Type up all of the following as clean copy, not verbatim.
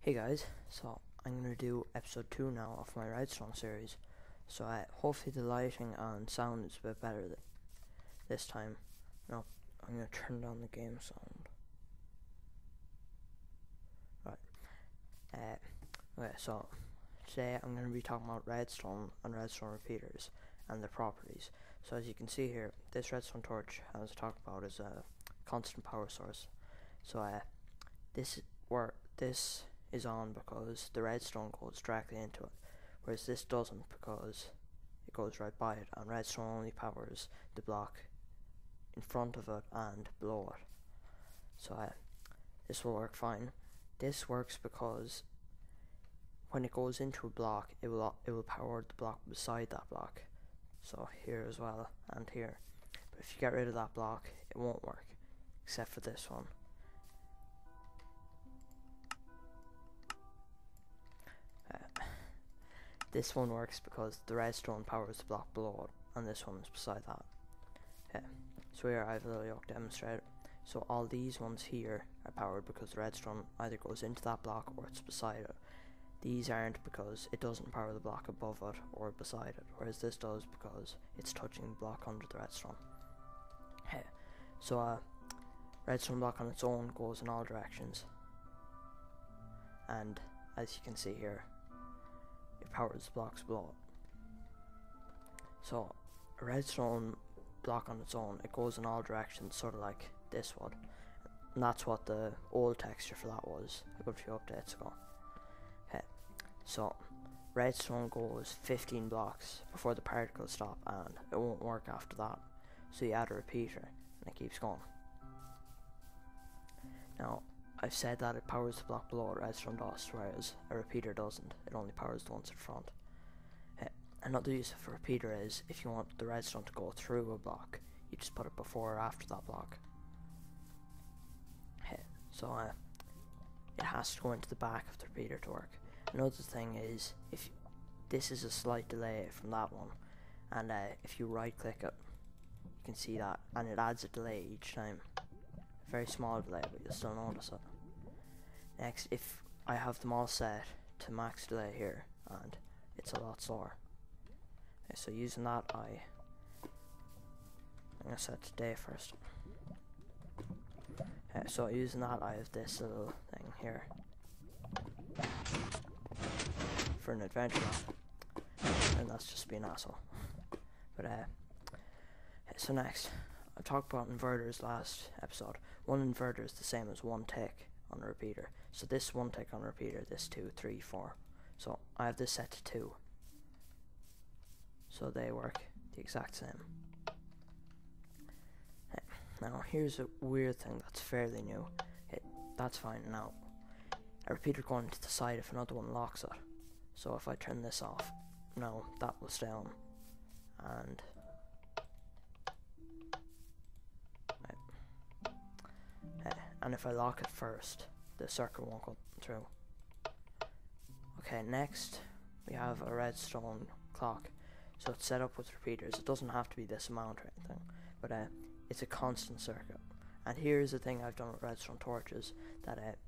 Hey guys, so I'm going to do episode 2 now of my Redstone series. So hopefully the lighting and sound is a bit better this time. Now I'm going to turn down the game sound. Right. Okay, so today I'm going to be talking about redstone and redstone repeaters and their properties. So as you can see here, this redstone torch, as I talked about, is a constant power source. So this is on because the redstone goes directly into it, whereas this doesn't because it goes right by it, and redstone only powers the block in front of it and below it. So this will work fine. This works because when it goes into a block, it will power the block beside that block. So here as well and here. But if you get rid of that block, it won't work, except for this one. This one works because the redstone powers the block below it, and this one is beside that. So here I have a little yoke demonstrator. So all these ones here are powered because the redstone either goes into that block or it's beside it. These aren't because it doesn't power the block above it or beside it, whereas this does because it's touching the block under the redstone. So redstone block on its own goes in all directions, and as you can see here, it powers the blocks below it. So a redstone block on its own, it goes in all directions, sort of like this would, and that's what the old texture for that was a good few updates ago. So redstone goes 15 blocks before the particles stop, and it won't work after that, so you add a repeater and it keeps going. Now I've said that it powers the block below it, redstone does, whereas a repeater doesn't. It only powers the ones in front. Another use of a repeater is if you want the redstone to go through a block, you just put it before or after that block. So it has to go into the back of the repeater to work. Another thing is, if this is a slight delay from that one, and if you right click it, you can see that, and it adds a delay each time. Very small delay, but you'll still notice it. Next, if I have them all set to max delay here, and it's a lot slower. Okay, so using that, I'm going to set today first. So using that, I have this little thing here for an adventure map, and that's just being an asshole. But so next, I talked about inverters last episode. One inverter is the same as one tick on a repeater. So this one tick on a repeater, this 2, 3, 4. So I have this set to 2. So they work the exact same. Now here's a weird thing that's fairly new. That's fine. Now a repeater going to the side if another one locks it. So if I turn this off, now that will stay on. And if I lock it first, the circuit won't go through. Okay, next we have a redstone clock. So it's set up with repeaters. It doesn't have to be this amount or anything, but it's a constant circuit. And here's the thing I've done with redstone torches, that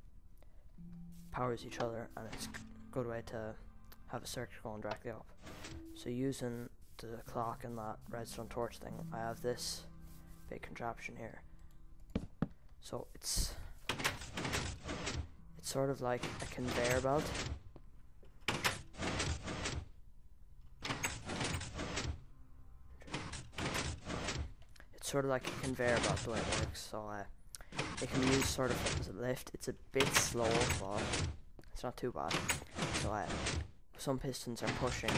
powers each other, and it's a good way to have a circuit going directly up. So using the clock and that redstone torch thing, I have this big contraption here. So it's sort of like a conveyor belt. It's sort of like a conveyor belt the way it works. So it can be used sort of as a lift. It's a bit slow, but it's not too bad. So some pistons are pushing.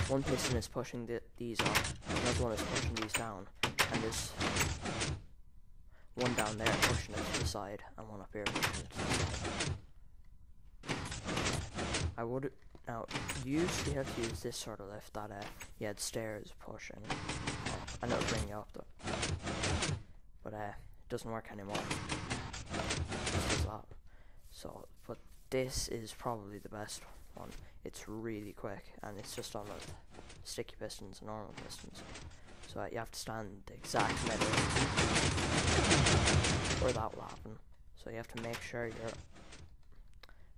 One piston is pushing these up, another one is pushing these down, and there's one down there pushing it to the side, and one up here pushing it to the side. I would now usually have to use this sort of lift that you had stairs pushing, and it'll bring you up though. But it doesn't work anymore. So, but this is probably the best one. It's really quick, and it's just on with sticky pistons and normal pistons. So you have to stand the exact middle, or that will happen. So you have to make sure you're,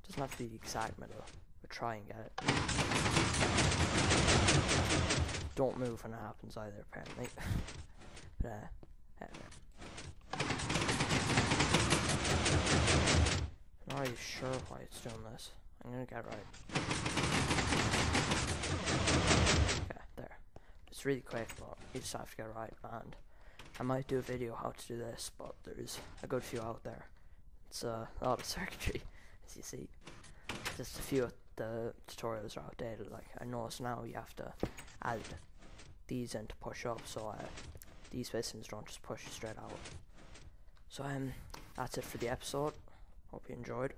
doesn't have to be the exact middle, but try and get it. Don't move when it happens either, apparently. But I'm not really sure why it's doing this. I'm gonna get it right. Okay, there. It's really quick, but you just have to get it right. And I might do a video how to do this, but there's a good few out there. It's a lot of circuitry, as you see. Just a few of the tutorials are outdated. Like, I notice now you have to add these in to push up, so these pistons don't just push straight out. So that's it for the episode. Hope you enjoyed.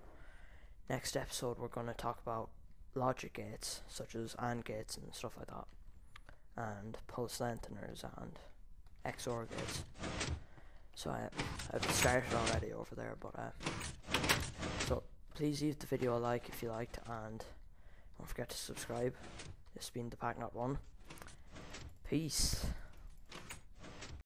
Next episode we're going to talk about logic gates, such as AND gates and stuff like that, and pulse lengtheners and XOR gates. So I've started already over there, but so please leave the video a like if you liked, and don't forget to subscribe. This has been the Packnut 1. Peace.